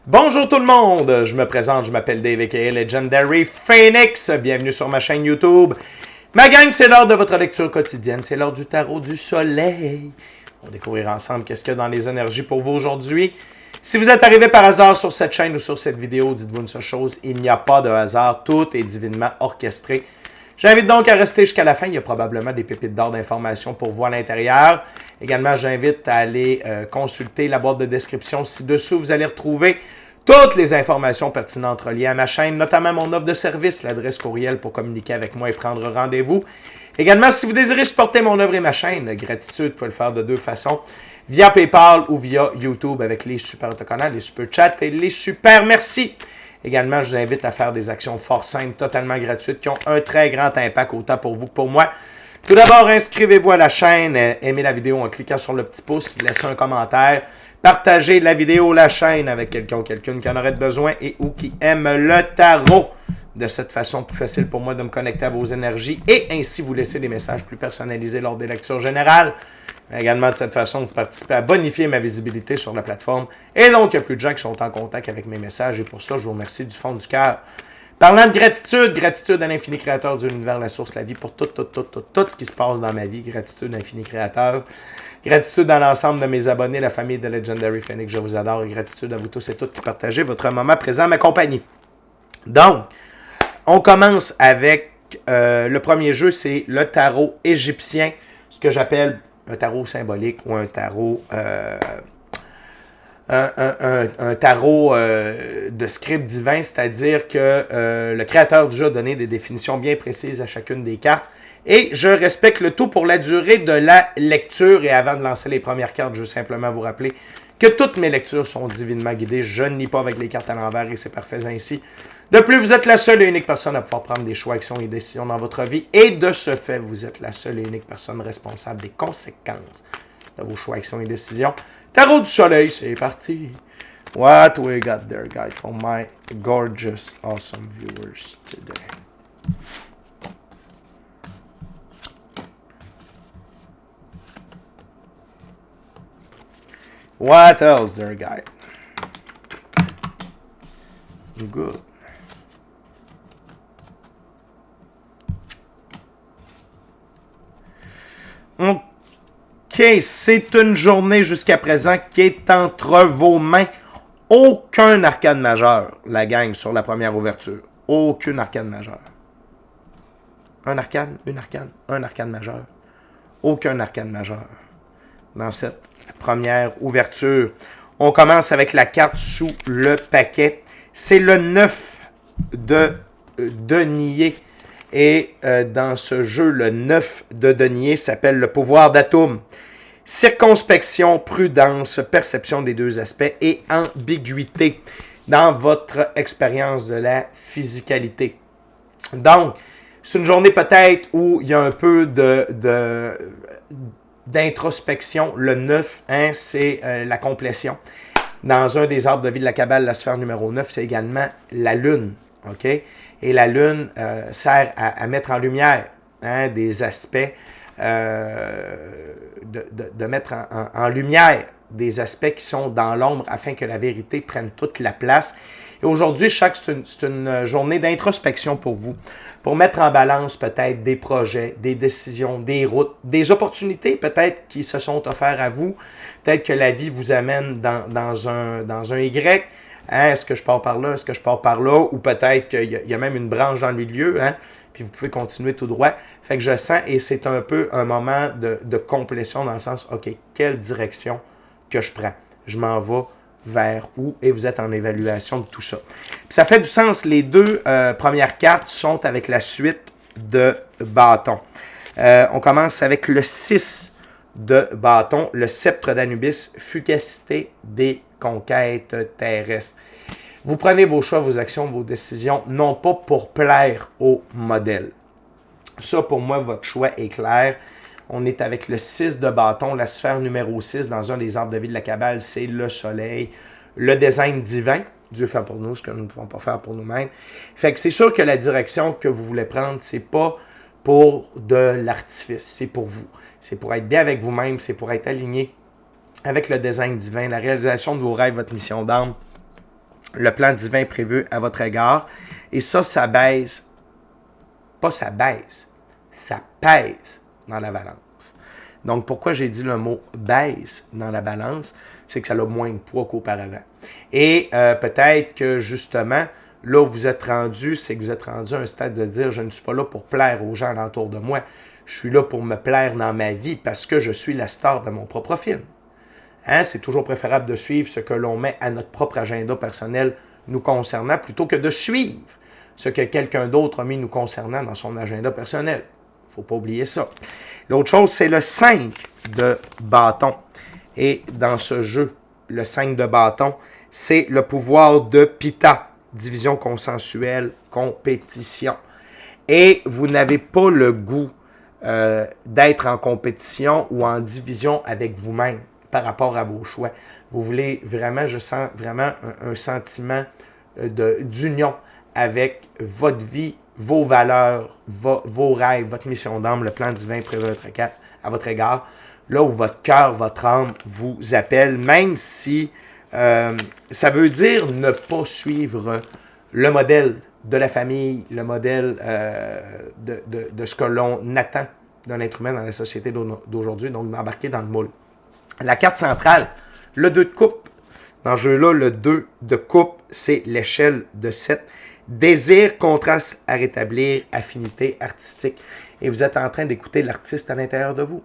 Bonjour tout le monde, je me présente, je m'appelle Dave aka Legendary Phoenix, bienvenue sur ma chaîne YouTube. Ma gang, c'est l'heure de votre lecture quotidienne, c'est l'heure du tarot du soleil. On va découvrir ensemble qu'est-ce qu'il y a dans les énergies pour vous aujourd'hui. Si vous êtes arrivé par hasard sur cette chaîne ou sur cette vidéo, dites-vous une seule chose, il n'y a pas de hasard, tout est divinement orchestré. J'invite donc à rester jusqu'à la fin, il y a probablement des pépites d'or d'informations pour vous à l'intérieur. Également, j'invite à aller consulter la boîte de description ci-dessous. Vous allez retrouver toutes les informations pertinentes reliées à ma chaîne, notamment mon offre de service, l'adresse courriel pour communiquer avec moi et prendre rendez-vous. Également, si vous désirez supporter mon œuvre et ma chaîne, gratitude, vous pouvez le faire de deux façons, via PayPal ou via YouTube avec les super autocollants, les super chats et les super merci. Également, je vous invite à faire des actions fort simples, totalement gratuites, qui ont un très grand impact autant pour vous que pour moi. Tout d'abord, inscrivez-vous à la chaîne, aimez la vidéo en cliquant sur le petit pouce, laissez un commentaire, partagez la vidéo, la chaîne avec quelqu'un ou quelqu'une qui en aurait besoin et ou qui aime le tarot. De cette façon, plus facile pour moi de me connecter à vos énergies et ainsi vous laisser des messages plus personnalisés lors des lectures générales. Également, de cette façon, vous participez à bonifier ma visibilité sur la plateforme. Et donc, il y a plus de gens qui sont en contact avec mes messages. Et pour ça, je vous remercie du fond du cœur. Parlant de gratitude, gratitude à l'infini créateur de l'univers, la source, la vie, pour tout ce qui se passe dans ma vie. Gratitude à l'infini créateur. Gratitude à l'ensemble de mes abonnés, la famille de Legendary Phoenix, je vous adore. Et gratitude à vous tous et toutes qui partagez votre moment présent à ma compagnie. Donc, on commence avec le premier jeu, c'est le tarot égyptien, ce que j'appelle un tarot symbolique ou un tarot un tarot de script divin, c'est-à-dire que le créateur du jeu a donné des définitions bien précises à chacune des cartes. Et je respecte le tout pour la durée de la lecture. Et avant de lancer les premières cartes, je veux simplement vous rappeler que toutes mes lectures sont divinement guidées. Je ne lis pas avec les cartes à l'envers et c'est parfait ainsi. De plus, vous êtes la seule et unique personne à pouvoir prendre des choix, actions et décisions dans votre vie. Et de ce fait, vous êtes la seule et unique personne responsable des conséquences de vos choix, actions et décisions. Tarot du soleil, c'est parti. What we got there, guys, for my gorgeous, awesome viewers today. What else there, guy? Good. OK, c'est une journée jusqu'à présent qui est entre vos mains. Aucun arcane majeur, la gang, sur la première ouverture. Aucune arcane majeure. Un arcane, une arcane, un arcane majeur. Aucun arcane majeur. Dans cette première ouverture, on commence avec la carte sous le paquet. C'est le 9 de denier. Et dans ce jeu, le 9 de denier s'appelle le pouvoir d'atome. Circonspection, prudence, perception des deux aspects et ambiguïté dans votre expérience de la physicalité. Donc, c'est une journée peut-être où il y a un peu d'introspection. Le 9, hein, c'est la complétion. Dans un des arbres de vie de la Kabbale, la sphère numéro 9, c'est également la Lune. OK? Et la Lune sert à mettre en lumière des aspects, de mettre en lumière des aspects qui sont dans l'ombre afin que la vérité prenne toute la place. Et aujourd'hui, c'est une journée d'introspection pour vous, pour mettre en balance peut-être des projets, des décisions, des routes, des opportunités peut-être qui se sont offertes à vous. Peut-être que la vie vous amène dans un Y. Hein, est-ce que je pars par là? Est-ce que je pars par là? Ou peut-être qu'il y a même une branche dans le milieu, hein? Puis vous pouvez continuer tout droit. Fait que je sens, et c'est un peu un moment de complétion dans le sens, OK, quelle direction que je prends? Je m'en vais vers où? Et vous êtes en évaluation de tout ça. Puis ça fait du sens. Les deux premières cartes sont avec la suite de bâton. On commence avec le 6 de bâton, le sceptre d'Anubis, fugacité des conquêtes terrestres. Vous prenez vos choix, vos actions, vos décisions, non pas pour plaire au modèle. Ça, pour moi, votre choix est clair. On est avec le 6 de bâton, la sphère numéro 6 dans un des arbres de vie de la Kabbale, c'est le soleil, le design divin. Dieu fait pour nous ce que nous ne pouvons pas faire pour nous-mêmes. Fait que c'est sûr que la direction que vous voulez prendre, c'est pas pour de l'artifice, c'est pour vous. C'est pour être bien avec vous-même, c'est pour être aligné avec le design divin, la réalisation de vos rêves, votre mission d'âme. le plan divin prévu à votre égard. Et ça baisse, pas ça baisse, ça pèse dans la balance. Donc, pourquoi j'ai dit le mot baisse dans la balance, c'est que ça a moins de poids qu'auparavant. Et peut-être que justement, là où vous êtes rendu, c'est que vous êtes rendu à un stade de dire, je ne suis pas là pour plaire aux gens alentour de moi, je suis là pour me plaire dans ma vie parce que je suis la star de mon propre film. Hein? C'est toujours préférable de suivre ce que l'on met à notre propre agenda personnel nous concernant plutôt que de suivre ce que quelqu'un d'autre a mis nous concernant dans son agenda personnel. Il ne faut pas oublier ça. L'autre chose, c'est le 5 de bâton. Et dans ce jeu, le 5 de bâton, c'est le pouvoir de Pitta, division consensuelle, compétition. Et vous n'avez pas le goût d'être en compétition ou en division avec vous-même par rapport à vos choix. Vous voulez vraiment, je sens vraiment un sentiment d'union avec votre vie, vos valeurs, vos rêves, votre mission d'âme, le plan divin prévu à votre égard, là où votre cœur, votre âme vous appelle, même si ça veut dire ne pas suivre le modèle de la famille, le modèle de ce que l'on attend d'un être humain dans la société d'aujourd'hui, donc d'embarquer dans le moule. La carte centrale, le 2 de coupe. Dans ce jeu-là, le 2 de coupe, c'est l'échelle de 7. Désir, contraste à rétablir, affinité artistique. Et vous êtes en train d'écouter l'artiste à l'intérieur de vous.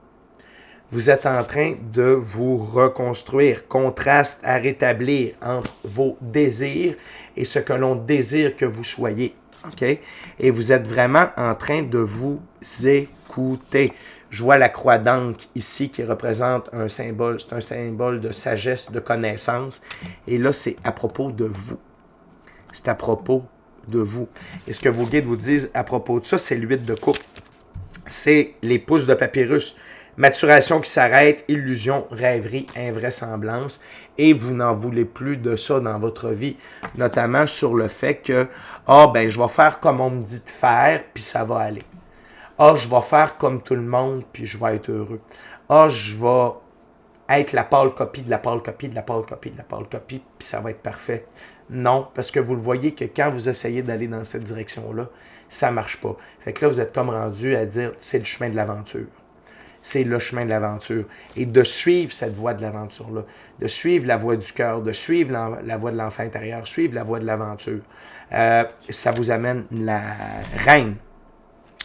Vous êtes en train de vous reconstruire. Contraste à rétablir entre vos désirs et ce que l'on désire que vous soyez. Okay? Et vous êtes vraiment en train de vous écouter. Je vois la croix d'encre ici qui représente un symbole. C'est un symbole de sagesse, de connaissance. Et là, c'est à propos de vous. C'est à propos de vous. Et ce que vos guides vous disent à propos de ça, c'est l'huile de coupe. C'est les pouces de papyrus. Maturation qui s'arrête, illusion, rêverie, invraisemblance. Et vous n'en voulez plus de ça dans votre vie. Notamment sur le fait que, je vais faire comme on me dit de faire, puis ça va aller. Je vais faire comme tout le monde, puis je vais être heureux. Je vais être la pâle copie de la pâle copie de la pâle copie de la pâle copie, puis ça va être parfait. Non, parce que vous le voyez que quand vous essayez d'aller dans cette direction-là, ça ne marche pas. Fait que là, vous êtes comme rendu à dire, c'est le chemin de l'aventure. C'est le chemin de l'aventure. Et de suivre cette voie de l'aventure-là, de suivre la voie du cœur, de suivre la voie de l'enfant intérieur, suivre la voie de l'aventure, ça vous amène la reine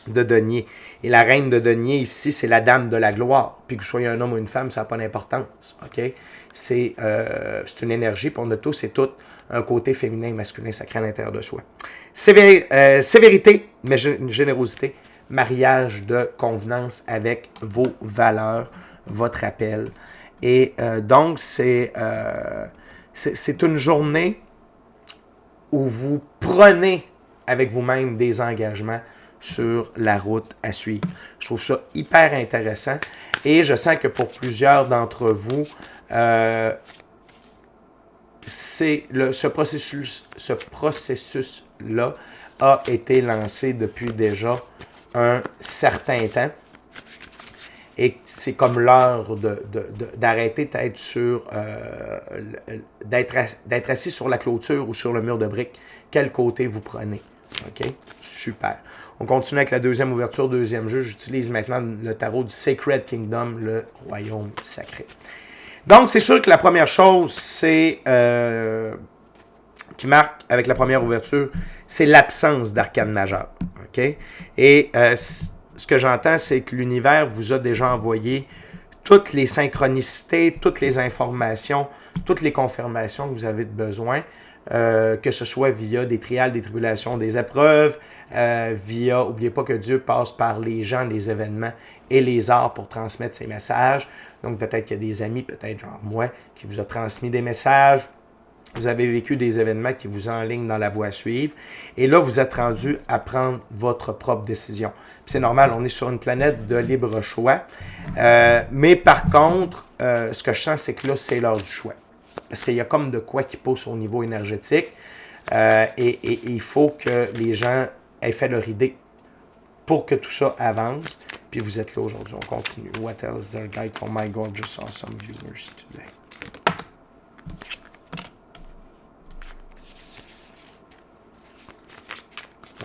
de denier. Et la reine de denier, ici, c'est la dame de la gloire. Puis que vous soyez un homme ou une femme, ça n'a pas d'importance. Okay? C'est une énergie, puis on a tous et toutes un côté féminin et masculin sacré à l'intérieur de soi. Sévérité, mais générosité. Mariage de convenance avec vos valeurs, votre appel. Et donc, c'est une journée où vous prenez avec vous-même des engagements sur la route à suivre. Je trouve ça hyper intéressant et je sens que pour plusieurs d'entre vous, ce processus-là a été lancé depuis déjà un certain temps. Et c'est comme l'heure d'arrêter d'être d'être assis sur la clôture ou sur le mur de briques. Quel côté vous prenez? OK? Super. On continue avec la deuxième ouverture, deuxième jeu. J'utilise maintenant le tarot du Sacred Kingdom, le royaume sacré. Donc, c'est sûr que la première chose, c'est qui marque avec la première ouverture, c'est l'absence d'arcane majeure. OK? Et ce que j'entends, c'est que l'univers vous a déjà envoyé toutes les synchronicités, toutes les informations, toutes les confirmations que vous avez besoin, que ce soit via des trials, des tribulations, des épreuves, n'oubliez pas que Dieu passe par les gens, les événements et les arts pour transmettre ses messages. Donc peut-être qu'il y a des amis, peut-être genre moi, qui vous a transmis des messages. Vous avez vécu des événements qui vous enlignent dans la voie à suivre. Et là, vous êtes rendu à prendre votre propre décision. Puis c'est normal, on est sur une planète de libre choix. Mais par contre, ce que je sens, c'est que là, c'est l'heure du choix. Parce qu'il y a comme de quoi qui pousse au niveau énergétique. Et il faut que les gens aient fait leur idée pour que tout ça avance. Puis vous êtes là aujourd'hui. On continue. What else their guide for my gorgeous awesome viewers today?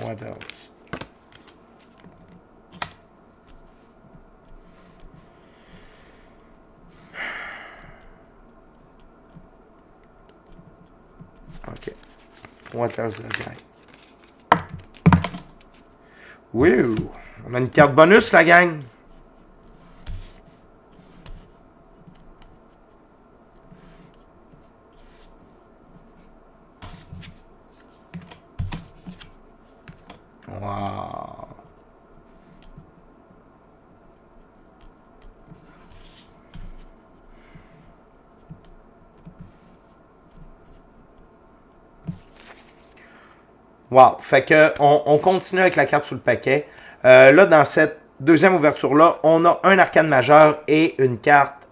What else? OK. What else the gang? Oui! On a une carte bonus, la gang! Wow! Wow! Fait que on continue avec la carte sous le paquet. Là, dans cette deuxième ouverture-là, on a un arcane majeur et une carte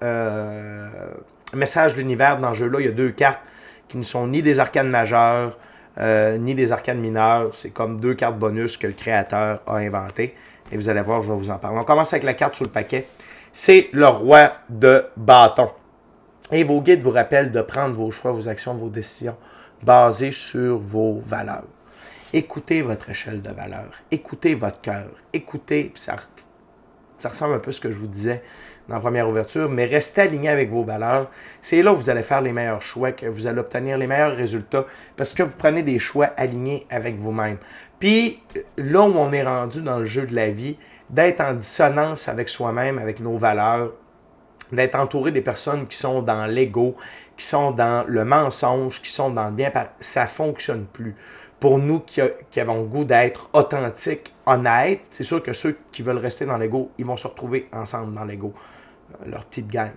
message de l'univers. Dans le jeu-là, il y a deux cartes qui ne sont ni des arcanes majeurs, ni des arcanes mineurs. C'est comme deux cartes bonus que le créateur a inventées. Et vous allez voir, je vais vous en parler. On commence avec la carte sous le paquet. C'est le roi de bâton. Et vos guides vous rappellent de prendre vos choix, vos actions, vos décisions basées sur vos valeurs. Écoutez votre échelle de valeur. Écoutez votre cœur. Écoutez, ça ressemble un peu à ce que je vous disais dans la première ouverture, mais restez aligné avec vos valeurs. C'est là où vous allez faire les meilleurs choix, que vous allez obtenir les meilleurs résultats, parce que vous prenez des choix alignés avec vous-même. Puis, là où on est rendu dans le jeu de la vie, d'être en dissonance avec soi-même, avec nos valeurs, d'être entouré des personnes qui sont dans l'ego, qui sont dans le mensonge, qui sont dans le bien, ça ne fonctionne plus. Pour nous qui avons le goût d'être authentiques, honnêtes, c'est sûr que ceux qui veulent rester dans l'ego, ils vont se retrouver ensemble dans l'ego, leur petite gang.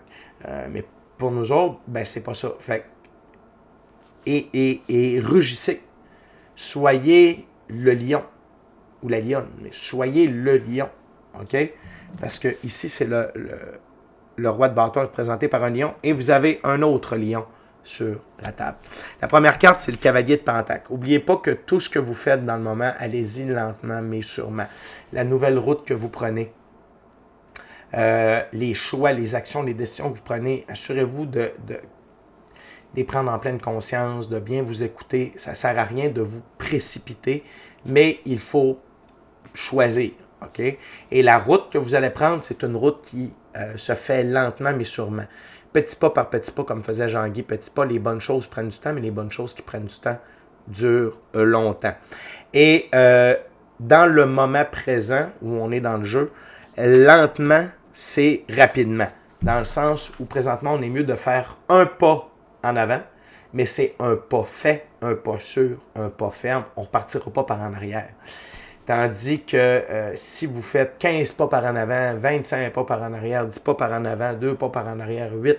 Mais pour nous autres, ben c'est pas ça. Fait et rugissez. Soyez le lion ou la lionne, mais soyez le lion. OK? Parce que ici, c'est le roi de bâton représenté par un lion et vous avez un autre lion sur la table. La première carte, c'est le cavalier de Pentacle. N'oubliez pas que tout ce que vous faites dans le moment, allez-y lentement, mais sûrement. La nouvelle route que vous prenez, les choix, les actions, les décisions que vous prenez, assurez-vous de les prendre en pleine conscience, de bien vous écouter. Ça ne sert à rien de vous précipiter, mais il faut choisir. Okay? Et la route que vous allez prendre, c'est une route qui se fait lentement, mais sûrement. Petit pas par petit pas, comme faisait Jean-Guy, petit pas, les bonnes choses prennent du temps, mais les bonnes choses qui prennent du temps durent longtemps. Et dans le moment présent, où on est dans le jeu, lentement, c'est rapidement. Dans le sens où présentement, on est mieux de faire un pas en avant, mais c'est un pas fait, un pas sûr, un pas ferme. On ne repartira pas par en arrière. Tandis que si vous faites 15 pas par en avant, 25 pas par en arrière, 10 pas par en avant, 2 pas par en arrière, 8,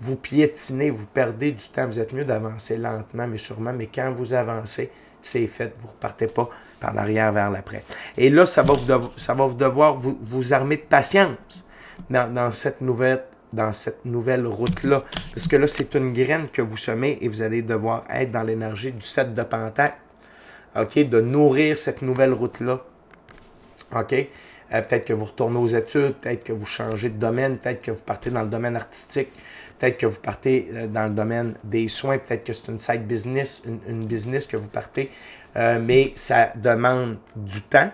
vous piétinez, vous perdez du temps. Vous êtes mieux d'avancer lentement, mais sûrement. Mais quand vous avancez, c'est fait. Vous ne repartez pas par l'arrière vers l'après. Et là, ça va vous devoir vous armer de patience dans cette nouvelle route-là. Parce que là, c'est une graine que vous semez et vous allez devoir être dans l'énergie du 7 de Pentacle. OK, de nourrir cette nouvelle route-là. OK? Peut-être que vous retournez aux études, peut-être que vous changez de domaine, peut-être que vous partez dans le domaine artistique, peut-être que vous partez dans le domaine des soins, peut-être que c'est une side business, une business que vous partez, mais ça demande du temps,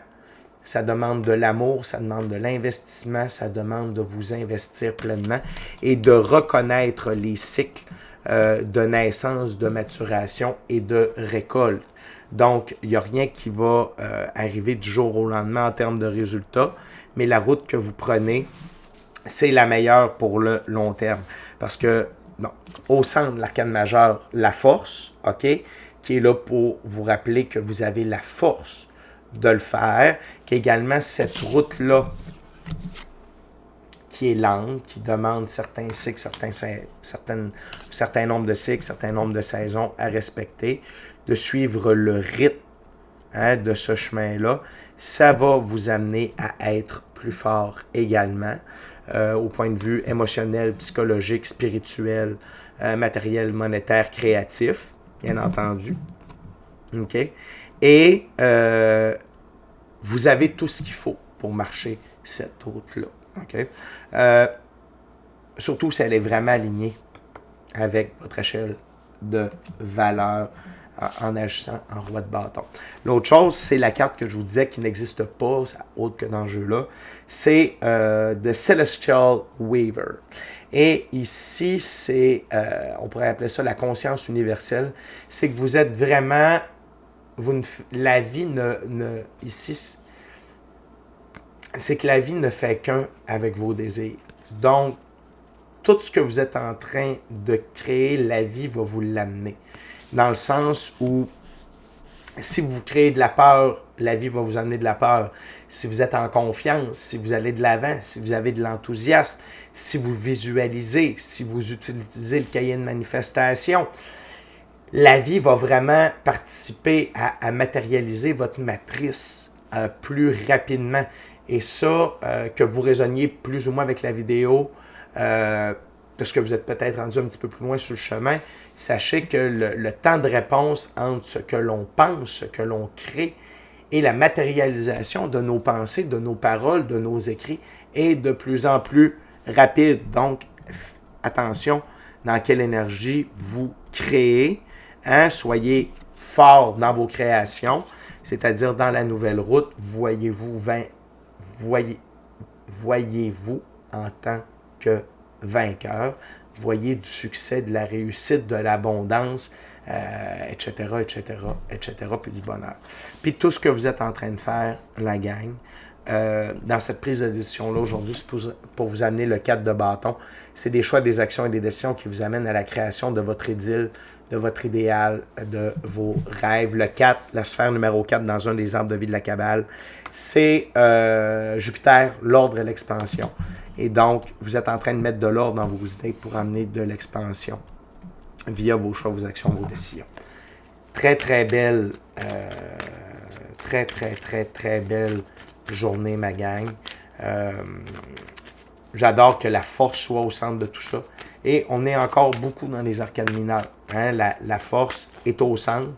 ça demande de l'amour, ça demande de l'investissement, ça demande de vous investir pleinement et de reconnaître les cycles de naissance, de maturation et de récolte. Donc, il n'y a rien qui va arriver du jour au lendemain en termes de résultats, mais la route que vous prenez, c'est la meilleure pour le long terme. Parce que, bon, au centre de l'arcane majeur, la force, OK, qui est là pour vous rappeler que vous avez la force de le faire, qu'également cette route-là, qui est lente, qui demande certains cycles, certains nombres de cycles, certains nombres de saisons à respecter, de suivre le rythme de ce chemin-là, ça va vous amener à être plus fort également, au point de vue émotionnel, psychologique, spirituel, matériel, monétaire, créatif, bien entendu. OK? Et vous avez tout ce qu'il faut pour marcher cette route-là. OK? Surtout si elle est vraiment alignée avec votre échelle de valeur, en agissant en roi de bâton. L'autre chose, c'est la carte que je vous disais qui n'existe pas, autre que dans ce jeu-là, c'est The Celestial Weaver. Et ici, c'est, on pourrait appeler ça la conscience universelle, c'est que vous êtes vraiment, la vie ici, c'est que la vie ne fait qu'un avec vos désirs. Donc, tout ce que vous êtes en train de créer, la vie va vous l'amener. Dans le sens où, si vous créez de la peur, la vie va vous amener de la peur. Si vous êtes en confiance, si vous allez de l'avant, si vous avez de l'enthousiasme, si vous visualisez, si vous utilisez le cahier de manifestation, la vie va vraiment participer à matérialiser votre matrice plus rapidement. Et ça, que vous raisonniez plus ou moins avec la vidéo, parce que vous êtes peut-être rendu un petit peu plus loin sur le chemin, sachez que le temps de réponse entre ce que l'on pense, ce que l'on crée, et la matérialisation de nos pensées, de nos paroles, de nos écrits est de plus en plus rapide. Donc, attention dans quelle énergie vous créez. Hein? Soyez fort dans vos créations, c'est-à-dire dans la nouvelle route, voyez-vous en tant que vainqueur, voyez du succès, de la réussite, de l'abondance, etc., puis du bonheur. Puis tout ce que vous êtes en train de faire, la gang, dans cette prise de décision-là aujourd'hui, c'est pour vous amener le 4 de bâton. C'est des choix, des actions et des décisions qui vous amènent à la création de votre idylle, de votre idéal, de vos rêves. Le 4, la sphère numéro 4 dans un des arbres de vie de la Kabbale, c'est Jupiter, l'ordre et l'expansion. Et donc, vous êtes en train de mettre de l'ordre dans vos idées pour amener de l'expansion via vos choix, vos actions, vos décisions. Très, très belle, très belle journée, ma gang. J'adore que la force soit au centre de tout ça. Et on est encore beaucoup dans les arcades mineures. Hein? La force est au centre.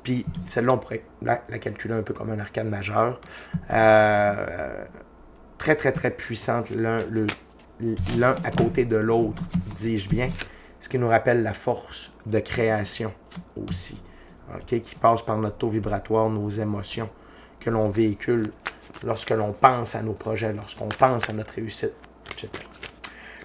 Puis celle-là, on pourrait la calculer un peu comme un arcade majeur. Très puissante, l'un à côté de l'autre, dis-je bien. Ce qui nous rappelle la force de création aussi. Okay? Qui passe par notre taux vibratoire, nos émotions que l'on véhicule lorsque l'on pense à nos projets, lorsqu'on pense à notre réussite, etc.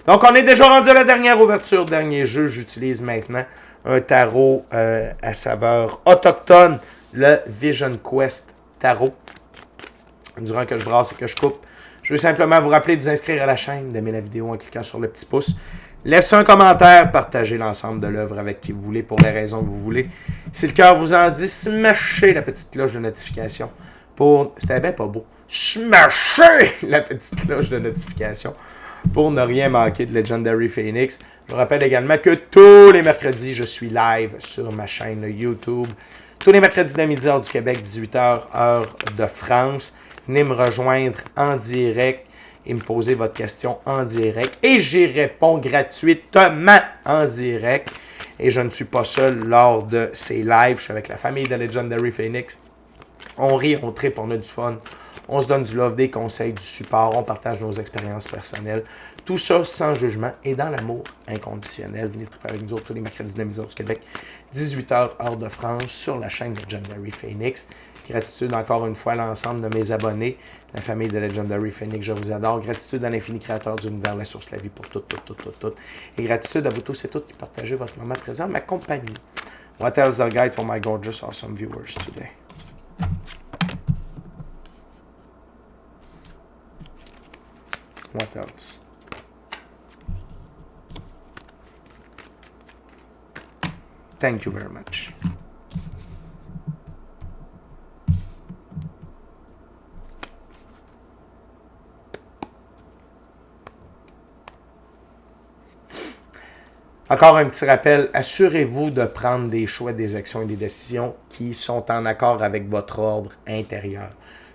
Donc, on est déjà rendu à la dernière ouverture, dernier jeu. J'utilise maintenant un tarot à saveur autochtone, le Vision Quest Tarot. Durant que je brasse et que je coupe, je veux simplement vous rappeler de vous inscrire à la chaîne, d'aimer la vidéo en cliquant sur le petit pouce. Laissez un commentaire, partagez l'ensemble de l'œuvre avec qui vous voulez, pour les raisons que vous voulez. Si le cœur vous en dit, smashez la petite cloche de notification pour... C'était bien pas beau. Smashez la petite cloche de notification pour ne rien manquer de Legendary Phoenix. Je vous rappelle également que tous les mercredis, je suis live sur ma chaîne YouTube. Tous les mercredis de midi, heure du Québec, 18h, heure de France. Venez me rejoindre en direct et me poser votre question en direct. Et j'y réponds gratuitement en direct. Et je ne suis pas seul lors de ces lives. Je suis avec la famille de Legendary Phoenix. On rit, on tripe, on a du fun. On se donne du love, des conseils, du support. On partage nos expériences personnelles. Tout ça sans jugement et dans l'amour inconditionnel. Venez triper avec nous autres tous les mercredis de midi du Québec. 18h, heure de France, sur la chaîne Legendary Phoenix. Gratitude encore une fois à l'ensemble de mes abonnés, la famille de Legendary Phoenix, je vous adore. Gratitude à l'infini créateur de l'univers, la source, la vie pour tout. Et gratitude à vous tous et toutes qui partagez votre moment présent, ma compagnie. What else the guide for my gorgeous, awesome viewers today? What else? Thank you very much. Encore un petit rappel, assurez-vous de prendre des choix, des actions et des décisions qui sont en accord avec votre ordre intérieur.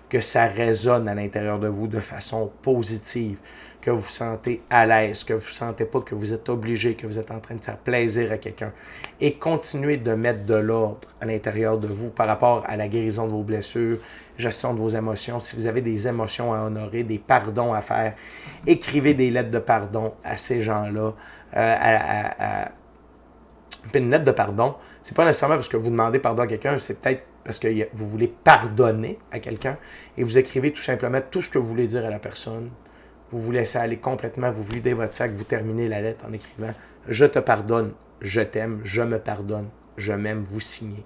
Que ça résonne à l'intérieur de vous de façon positive, que vous vous sentez à l'aise, que vous ne sentez pas que vous êtes obligé, que vous êtes en train de faire plaisir à quelqu'un. Et continuez de mettre de l'ordre à l'intérieur de vous par rapport à la guérison de vos blessures, gestion de vos émotions. Si vous avez des émotions à honorer, des pardons à faire, écrivez des lettres de pardon à ces gens-là, Puis une lettre de pardon, c'est pas nécessairement parce que vous demandez pardon à quelqu'un, c'est peut-être parce que vous voulez pardonner à quelqu'un et vous écrivez tout simplement tout ce que vous voulez dire à la personne. Vous vous laissez aller complètement, vous videz votre sac, vous terminez la lettre en écrivant « Je te pardonne, je t'aime, je me pardonne, je m'aime », vous signez.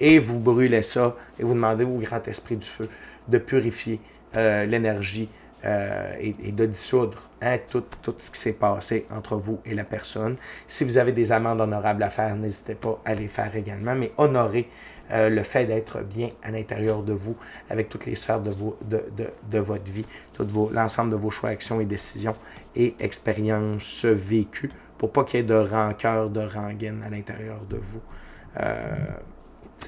Et vous brûlez ça et vous demandez au grand esprit du feu de purifier l'énergie et de dissoudre tout ce qui s'est passé entre vous et la personne. Si vous avez des amendes honorables à faire, n'hésitez pas à les faire également, mais honorez le fait d'être bien à l'intérieur de vous, avec toutes les sphères de votre vie, l'ensemble de vos choix, actions et décisions et expériences vécues, pour pas qu'il y ait de rancœur, de rengaine à l'intérieur de vous.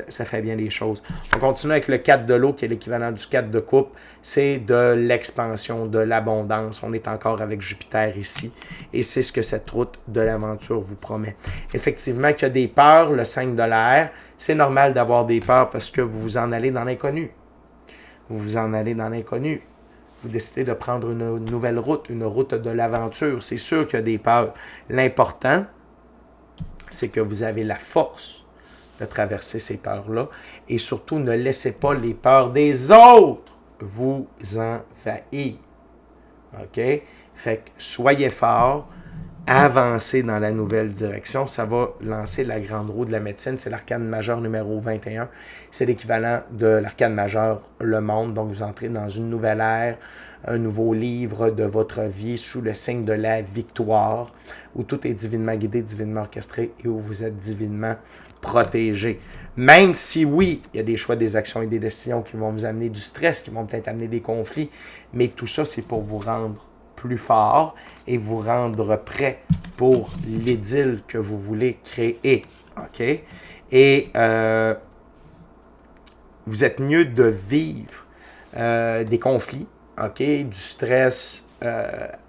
Ça fait bien les choses. On continue avec le 4 de l'eau, qui est l'équivalent du 4 de coupe. C'est de l'expansion, de l'abondance. On est encore avec Jupiter ici. Et c'est ce que cette route de l'aventure vous promet. Effectivement, qu'il y a des peurs, le 5 de l'air, c'est normal d'avoir des peurs parce que vous vous en allez dans l'inconnu. Vous vous en allez dans l'inconnu. Vous décidez de prendre une nouvelle route, une route de l'aventure. C'est sûr qu'il y a des peurs. L'important, c'est que vous avez la force de traverser ces peurs-là. Et surtout, ne laissez pas les peurs des autres vous envahir. OK? Fait que soyez forts, avancez dans la nouvelle direction. Ça va lancer la grande roue de la médecine. C'est l'arcane majeur numéro 21. C'est l'équivalent de l'arcane majeur Le Monde. Donc, vous entrez dans une nouvelle ère, un nouveau livre de votre vie sous le signe de la victoire, où tout est divinement guidé, divinement orchestré et où vous êtes divinement protégé. Même si, oui, il y a des choix, des actions et des décisions qui vont vous amener du stress, qui vont peut-être amener des conflits, mais tout ça, c'est pour vous rendre plus fort et vous rendre prêt pour l'idylle que vous voulez créer. OK? Et vous êtes mieux de vivre des conflits, OK? Du stress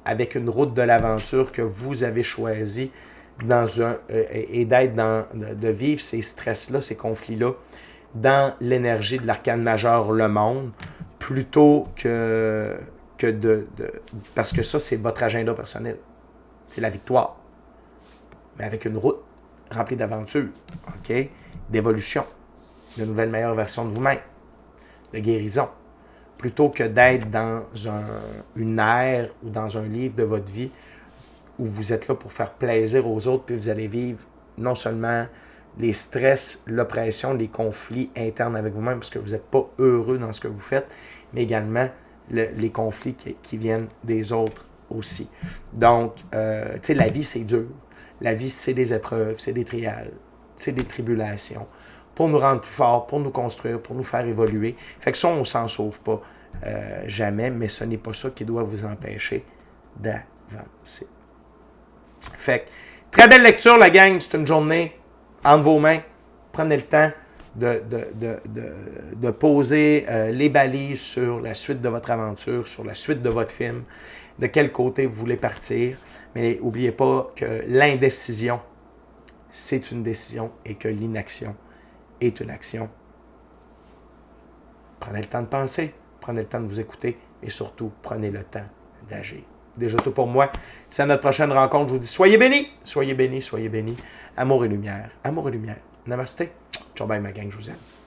avec une route de l'aventure que vous avez choisie et de vivre ces stress-là, ces conflits-là, dans l'énergie de l'arcane majeur Le Monde, plutôt que parce que ça, c'est votre agenda personnel. C'est la victoire. Mais avec une route remplie d'aventures, OK? D'évolution, de nouvelles meilleures versions de vous-même, de guérison, plutôt que d'être dans une ère ou dans un livre de votre vie où vous êtes là pour faire plaisir aux autres, puis vous allez vivre non seulement les stress, l'oppression, les conflits internes avec vous-même, parce que vous n'êtes pas heureux dans ce que vous faites, mais également les conflits qui viennent des autres aussi. Donc, tu sais, la vie, c'est dur. La vie, c'est des épreuves, c'est des trials, c'est des tribulations, pour nous rendre plus forts, pour nous construire, pour nous faire évoluer. Fait que ça, on ne s'en sauve pas jamais, mais ce n'est pas ça qui doit vous empêcher d'avancer. Fait que, très belle lecture, la gang. C'est une journée entre vos mains. Prenez le temps de poser les balises sur la suite de votre aventure, sur la suite de votre film, de quel côté vous voulez partir. Mais n'oubliez pas que l'indécision, c'est une décision et que l'inaction est une action. Prenez le temps de penser, prenez le temps de vous écouter et surtout, prenez le temps d'agir. Déjà tout pour moi. C'est à notre prochaine rencontre. Je vous dis soyez bénis, soyez bénis, soyez bénis. Amour et lumière. Amour et lumière. Namasté. Ciao bye ma gang, je vous aime.